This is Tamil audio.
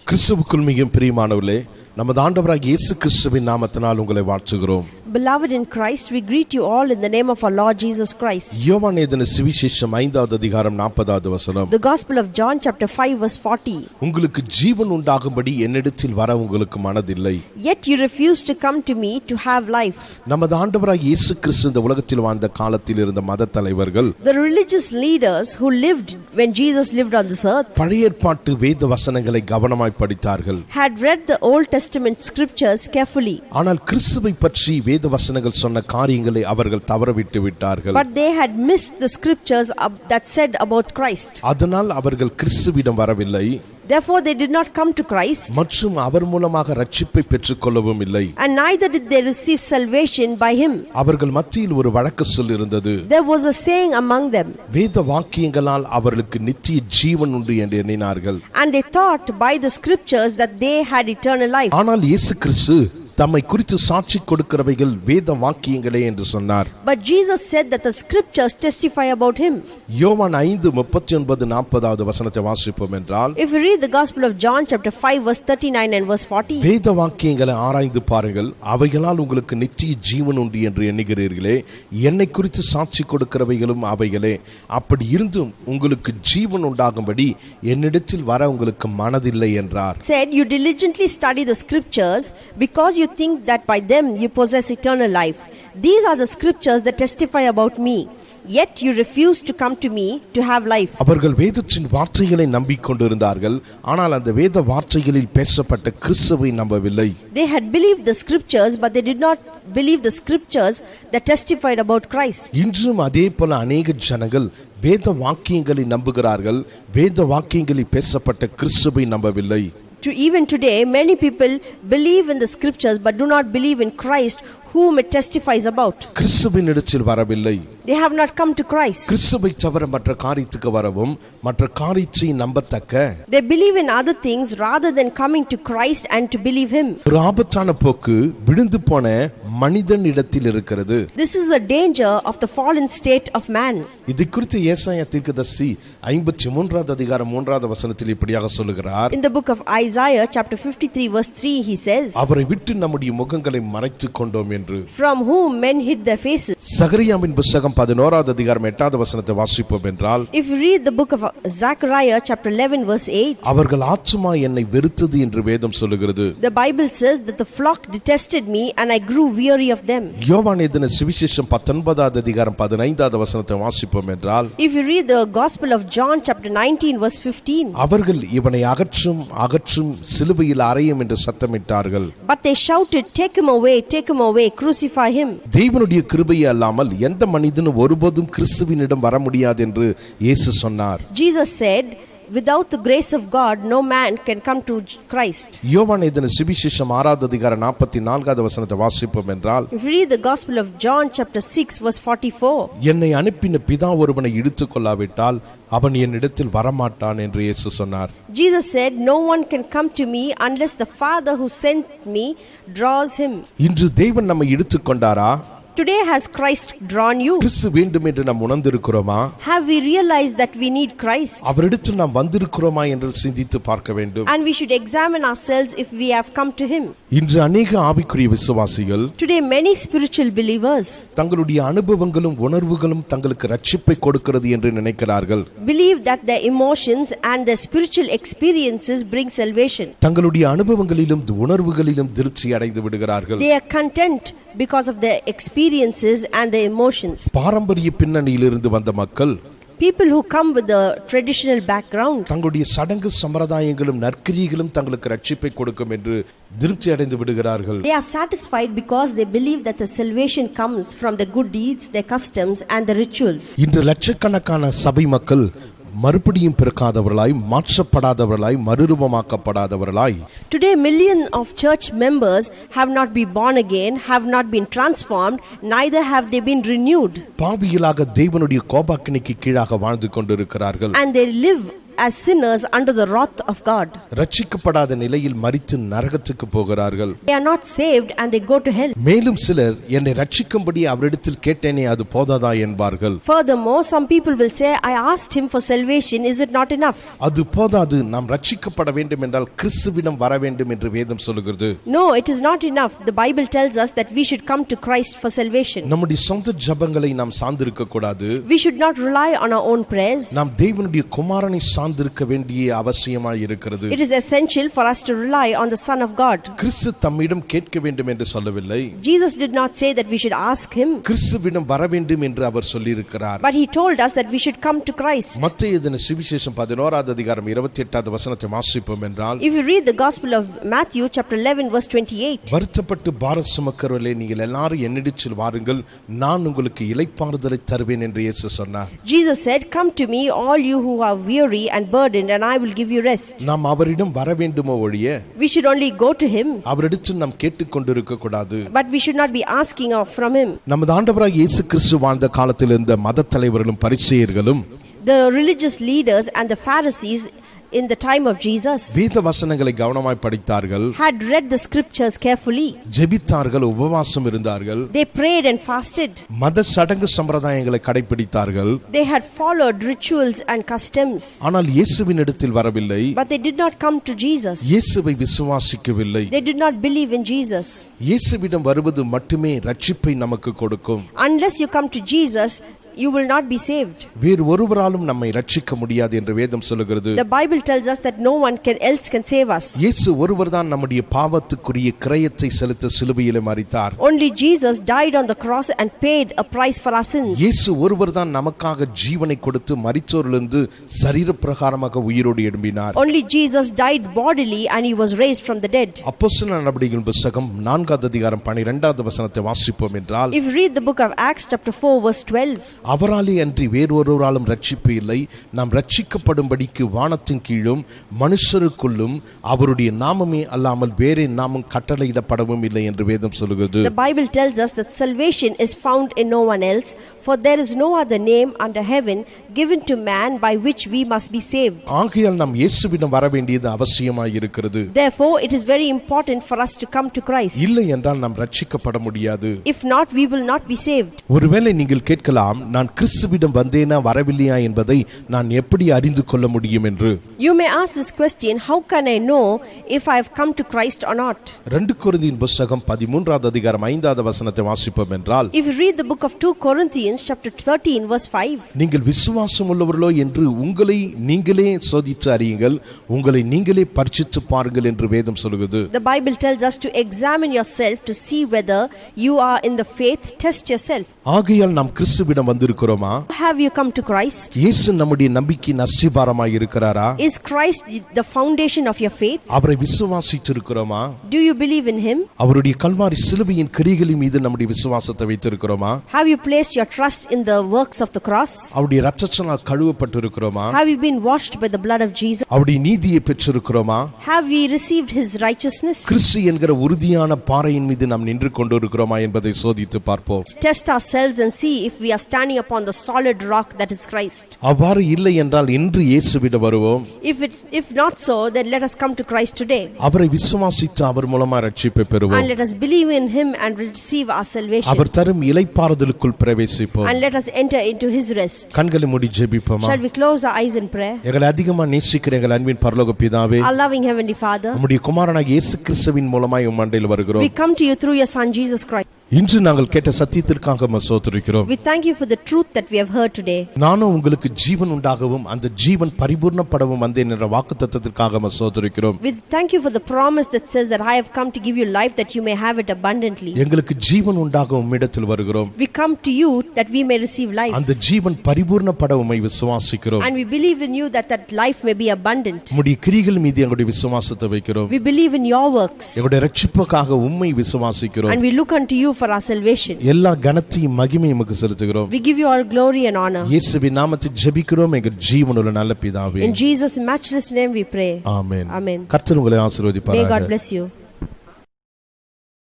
கிறிஸ்துவுக்குள் மிகவும் பிரியமானவர்களே, நமது ஆண்டவராகிய இயேசு கிறிஸ்துவின் நாமத்தினால் உங்களை வாழ்த்துகிறோம். Beloved in Christ, we greet you all in the name of our Lord Jesus Christ. யோவான் எழுதின சுவிசேஷம் 5வது அதிகாரம் 40வது வசனம். The Gospel of John chapter 5 verse 40. உங்களுக்கு ஜீவன் உண்டாகும்படி என்னிடத்தில் வர உங்களுக்கு மனதில்லை. Yet you refuse to come to me to have life. நமது ஆண்டவராகிய இயேசு கிறிஸ்து இந்த உலகத்தில் வாழ்ந்த காலத்தில் இருந்த மத தலைவர்கள், The religious leaders who lived when Jesus lived on this earth, பழைய ஏற்பாட்டு வேத வசனங்களை கவனமாய் படித்தார்கள். had read the Old Testament scriptures carefully. ஆனால் கிறிஸ்துவை பற்றி வேத வசனங்கள் சொன்ன காரியங்களை அவர்கள் தவறவிட்டு விட்டார்கள். But they had missed the scriptures that said about Christ. அதனால் அவர்கள் கிறிஸ்துவிடம் வரவில்லை. Therefore they did not come to Christ. மற்றும் அவர் மூலமாக ரட்சிப்பை பெற்றுக்கொள்ளவும் இல்லை. And neither did they receive salvation by him. அவர்கள் மத்தியில் ஒரு வழக்கு சொல் இருந்தது. There was a saying among them. வேத வாக்கியங்களால் அவர்களுக்கு நித்திய ஜீவன் உண்டு என்று எண்ணினார்கள். And they thought by the scriptures that they had eternal life. ஆனால் இயேசு கிறிஸ்து தம்மை குறித்து சாட்சி கொடுக்கிறவைகள் வேத வாக்கியங்களே என்று சொன்னார். But Jesus said that the scriptures testify about him. யோவான் 5:39-40வது வசனத்தை வாசிப்போம் என்றால், If you read the Gospel of John chapter 5 verse 39 and verse 40, வேத வாக்கியங்களை ஆராய்ந்து பாருங்கள், அவைகளால் உங்களுக்கு நித்திய ஜீவன் உண்டு என்று எண்ணுகிறீர்களே, என்னை குறித்து சாட்சி கொடுக்கிறவைகளும் அவைகளே. அப்படி இருந்தும் உங்களுக்கு ஜீவன் உண்டாகும்படி என்னிடத்தில் வர உங்களுக்கு மனதில்லை என்றார். said, you diligently study the scriptures because you think that by them you possess eternal life. These are the scriptures that testify about me. Yet you refuse to come to me to have life. அவர்கள் வேதத்தின் வார்த்தைகளை நம்பிக்கொண்டிருந்தார்கள், ஆனால் அந்த வேத வார்த்தைகளில் பேசப்பட்ட கிறிஸ்துவை நம்பவில்லை. They had believed the scriptures, but they did not believe the scriptures that testified about Christ. இன்றும் அதே போல அநேக ஜனங்கள் வேத வாக்கியங்களை நம்புகிறார்கள், வேத வாக்கியங்களில் பேசப்பட்ட கிறிஸ்துவை நம்பவில்லை. To even today, many people believe in the scriptures but do not believe in Christ whom it testifies about. கிறிஸ்துவின் இடத்தில் வரவில்லை. They have not come to Christ. கிறிஸ்துவை தவிர மற்ற காரியத்துக்கு வரவும் மற்ற காரியத்தை நம்பத்தக்க They believe in other things rather than coming to Christ and to believe him. ஒரு ஆபத்தான போக்கு விழுந்து போன மனிதன் இடத்தில் இருக்கிறது. This is the danger of the fallen state of man. இது குறித்து ஏசாயா தீர்க்கதரிசி 53வது அதிகாரம் 3வது வசனத்தில் இப்படியாக சொல்லுகிறார். In the book of Isaiah chapter 53 verse 3 he says, அவரை விட்டு நம்முடைய முகங்களை மறைத்துக் கொண்டோம் என்று. From whom men hid their faces. சகரியாவின் புத்தகம் 11வது அதிகாரம் 8வது வசனத்தை வாசிப்போம் என்றால், If you read the book of Zechariah chapter 11 verse 8, அவர்கள் ஆத்துமா என்னை வெறுத்தது என்று வேதம் சொல்லுகிறது. the Bible says that the flock detested me and I grew weary of them. யோவான் எழுதின சுவிசேஷம் 19வது அதிகாரம் 15வது வசனத்தை வாசிப்போம் என்றால், If you read the Gospel of John chapter 19 verse 15, அவர்கள் இவனை அகற்றும் அகற்றும் சிலுவையில் அறையும் என்று சத்தமிட்டார்கள். but they shouted, take him away, crucify him. தேவனுடைய கிருபையே அல்லாமல் எந்த மனிதனும் ஒருபோதும் கிறிஸ்துவினிடம் வர முடியாது என்று இயேசு சொன்னார். Jesus said, without the grace of God no man can come to Christ. யோவான் எழுதின சுவிசேஷம் 6வது அதிகாரம் 44வது வசனத்தை வாசிப்போம் என்றால், If you read the Gospel of John chapter 6 verse 44, என்னை அனுப்பின பிதா ஒருவனை இழுத்துக் கொள்ளாவிட்டால் அவன் என்னிடத்தில் வரமாட்டான் என்று இயேசு சொன்னார். Jesus said, no one can come to me unless the Father who sent me draws him. இன்று தேவன் நம்மை இழுத்துக் கொண்டாரா? Today has Christ drawn you? கிறிஸ்து வேண்டும் என்று நாம் உணர்ந்திருக்கிறோமா? Have we realized that we need Christ? அவரிடத்தில் நாம் வந்திருக்கிறோமா என்று சிந்தித்து பார்க்க வேண்டும். And we should examine ourselves if we have come to him. இன்று அநேக ஆவிக்குரிய விசுவாசிகள், Today many spiritual believers தங்களுடைய அனுபவங்களும் உணர்வுகளும் தங்களுக்கு ரட்சிப்பை கொடுக்கிறது என்று நினைக்கிறார்கள். believe that their emotions and their spiritual experiences bring salvation. தங்களுடைய அனுபவங்களிலும் உணர்வுகளிலும் திருப்தி அடைந்து விடுகிறார்கள். They are content because of their experiences and their emotions. பாரம்பரிய பின்னணியிலிருந்து வந்த மக்கள், People who come with a traditional background, தங்களுடைய சடங்கு சம்பிரதாயங்களும் நற்கிரியைகளும் தங்களுக்கு ரட்சிப்பை கொடுக்கும் என்று திருப்தி அடைந்து விடுகிறார்கள். they are satisfied because they believe that the salvation comes from the good deeds, their customs and the rituals. இன்று லட்சக்கணக்கான சபை மக்கள் மறுபடியும் பிறக்காதவர்களாய், மாற்றப்படாதவர்களாய், மறுரூபமாக்கப்படாதவர்களாய். Today millions of church members have not been born again, have not been transformed, neither have they been renewed. பாவிகளாக தேவனுடைய கோபாக்கினைக்கு கீழாக வாழ்ந்து கொண்டிருக்கிறார்கள். And they live as sinners under the wrath of God. ரட்சிக்கப்படாத நிலையில் மரித்து நரகத்துக்கு போகிறார்கள். They are not saved and they go to hell. மேலும் சிலர் என்னை ரட்சிக்கும்படி அவரிடத்தில் கேட்டேனே அது போதாதா என்பார்கள். Furthermore, some people will say, I asked him for salvation, is it not enough? அது போதாது, நாம் ரட்சிக்கப்பட வேண்டும் என்றால் கிறிஸ்துவிடம் வர வேண்டும் என்று வேதம் சொல்கிறது. No, it is not enough. The Bible tells us that we should come to Christ for salvation. நம்முடைய சொந்த ஜெபங்களை நாம் சார்ந்திருக்க கூடாது. We should not rely on our own prayers. நாம் தேவனுடைய குமாரனை சார்ந்திருக்க வேண்டிய அவசியமாய் இருக்கிறது. It is essential for us to rely on the Son of God. கிறிஸ்து தம்மிடம் கேட்க வேண்டும் என்று சொல்லவில்லை. Jesus did not say that we should ask him. கிறிஸ்துவிடம் வர வேண்டும் என்று அவர் சொல்லியிருக்கிறார். But he told us that we should come to Christ. மத்தேயு எழுதின சுவிசேஷம் 11வது அதிகாரம் 28வது வசனத்தை வாசிப்போம் என்றால், If you read the Gospel of Matthew chapter 11 verse 28, வருத்தப்பட்டு பாரம் சுமக்கிறவர்களே நீங்கள் எல்லாரும் என்னிடத்தில் வாருங்கள், நான் உங்களுக்கு இளைப்பாறுதலை தருவேன் என்று இயேசு சொன்னார். Jesus said, come to me all you who are weary and burdened and I will give you rest. நாம் அவரிடம் வர வேண்டுமோ ஒழிய We should only go to him, அவரிடத்தில் நாம் கேட்டுக்கொண்டிருக்க கூடாது. but we should not be asking from him. நமது ஆண்டவராகிய இயேசு கிறிஸ்து வாழ்ந்த காலத்தில் இருந்த மத தலைவர்களும் பரிசேயர்களும் The religious leaders and the Pharisees in the time of Jesus வேத வசனங்களை கவனமாய் படித்தார்கள், had read the scriptures carefully. ஜெபித்தார்கள், உபவாசம் இருந்தார்கள், They prayed and fasted. மத சடங்கு சம்பிரதாயங்களை கடைபிடித்தார்கள். They had followed rituals and customs, ஆனால் இயேசுவின் இடத்தில் வரவில்லை. but they did not come to Jesus. இயேசுவை விசுவாசிக்கவில்லை. They did not believe in Jesus. இயேசுவிடம் வருவது மட்டுமே ரட்சிப்பை நமக்கு கொடுக்கும். Unless you come to Jesus, you will not be saved. வேறு ஒருவராலும் நம்மை ரட்சிக்க முடியாது என்று வேதம் சொல்கிறது. The Bible tells us that no one else can save us. இயேசு ஒருவர்தான் நம்முடைய பாவத்துக்குரிய கிரயத்தை செலுத்த சிலுவையிலே மரித்தார். Only Jesus died on the cross and paid a price for our sins. இயேசு ஒருவர்தான் நமக்காக ஜீவனை கொடுத்து மரித்தோரிலிருந்து சரீர பிரகாரமாக உயிரோடு எழும்பினார். Only Jesus died bodily and he was raised from the dead. அப்போஸ்தலர் நடபடிகளின் புத்தகம் 4வது அதிகாரம் 12வது வசனத்தை வாசிப்போம் என்றால், If you read the book of Acts chapter 4 verse 12, அவராலே அன்றி வேறொருவராலும் ரட்சிப்பு இல்லை, நாம் ரட்சிக்கப்படும்படிக்கு வானத்தின் கீழும் மனுஷருக்குள்ளும் அவருடைய நாமமே அல்லாமல் வேறே நாமம் கட்டளையிடப்படவும் இல்லை என்று வேதம் சொல்கிறது. The Bible tells us that salvation is found in no one else, for there is no other name under heaven given to man by which we must be saved. ஆகையால் நாம் இயேசுவிடம் வர வேண்டியது அவசியமாய் இருக்கிறது. Therefore it is very important for us to come to Christ. இல்லை என்றால் நாம் ரட்சிக்கப்பட முடியாது. If not, we will not be saved. ஒருவேளை நீங்கள் கேட்கலாம், நான் கிறிஸ்துவிடம் வந்தேனா வரவில்லையா என்பதை நான் எப்படி அறிந்து கொள்ள முடியும் என்று. You may ask this question, how can I know if I have come to Christ or not? 2 கொரிந்தியர் புத்தகம் 13வது அதிகாரம் 5வது வசனத்தை வாசிப்போம் என்றால், If you read the book of 2 Corinthians chapter 13 verse 5, நீங்கள் விசுவாசம் உள்ளவர்களோ என்று உங்களை நீங்களே சோதித்து அறியுங்கள், உங்களை நீங்களே பரீட்சித்து பாருங்கள் என்று வேதம் சொல்கிறது. The Bible tells us to examine yourself to see whether you are in the faith. Test yourself. ஆகையால் நாம் கிறிஸ்துவிடம் வந்திருக்கிறோமா? Have you come to Christ? இயேசு நம்முடைய நம்பிக்கையின் அஸ்திபாரமாய் இருக்கிறாரா? Is Christ the foundation of your faith? அவரை விசுவாசித்திருக்கிறோமா? Do you believe in him? அவருடைய கல்வாரி சிலுவையின் கிரியைகளின் மீது நம்முடைய விசுவாசத்தை வைத்திருக்கிறோமா? Have you placed your trust in the works of the cross? அவருடைய இரத்தத்தினால் கழுவப்பட்டிருக்கிறோமா? Have you been washed by the blood of Jesus? அவருடைய நீதியை பெற்றிருக்கிறோமா? Have we received his righteousness? கிறிஸ்து என்கிற உறுதியான பாறையின் மீது நாம் நின்று கொண்டிருக்கிறோமா என்பதை சோதித்து பார்ப்போம். Test ourselves and see if we are standing upon the solid rock that is Christ. அவ்வாறு இல்லை என்றால் இன்று இயேசுவிடம் வருவோம். If not so, then let us come to Christ today. அவரை விசுவாசித்து அவர் மூலமா ரட்சிப்பை பெறுவோம். And let us believe in him and receive our salvation. அவர் தரும் இளைப்பாறுதலுக்குள் பிரவேசிப்போம். And let us enter into his rest. கண்களை மூடி ஜெபிப்போமா? Shall we close our eyes in prayer? எங்களை அதிகமாக நேசிக்கிற எங்கள் அன்பின் பரலோக பிதாவே, Our loving heavenly Father, உம்முடைய குமாரனாகிய இயேசு கிறிஸ்துவின் மூலமாய் உம் அண்டையில் வருகிறோம். we come to you through your son Jesus Christ. இன்று நாங்கள் கேட்ட சத்தியத்திற்காக ஸ்தோத்திரிக்கிறோம். We thank you for the truth that we have heard today. நானும் உங்களுக்கு ஜீவன் உண்டாகவும் அந்த ஜீவன் பரிபூர்ணப்படவும் வந்தேன் என்ற வாக்குத்தத்தத்திற்காக ஸ்தோத்திரிக்கிறோம். We thank you for the promise that says that I have come to give you life that you may have it abundantly. எங்களுக்கு ஜீவன் உண்டாக உம்மிடத்தில் வருகிறோம். We come to you that we may receive life. அந்த ஜீவன் பரிபூர்ணப்பட உம்மை விசுவாசிக்கிறோம். And we believe in you that life may be abundant. உம்முடைய கிரியைகள் மீது எங்களுடைய விசுவாசத்தை வைக்கிறோம். We believe in your works. எங்களுடைய ரட்சிப்புக்காக உம்மை விசுவாசிக்கிறோம். And we look unto you for our salvation. எல்லா கனத்தையும் மகிமையும் உமக்கு செலுத்துகிறோம். We give you all glory and honor. இயேசுவின் நாமத்தில் ஜெபிக்கிறோம் எங்கள் ஜீவனுள்ள நல்ல பிதாவே. In Jesus' matchless name we pray. Amen. Amen. கர்த்தர் உங்களை May God ஆசீர்வதிப்பாராக. bless you.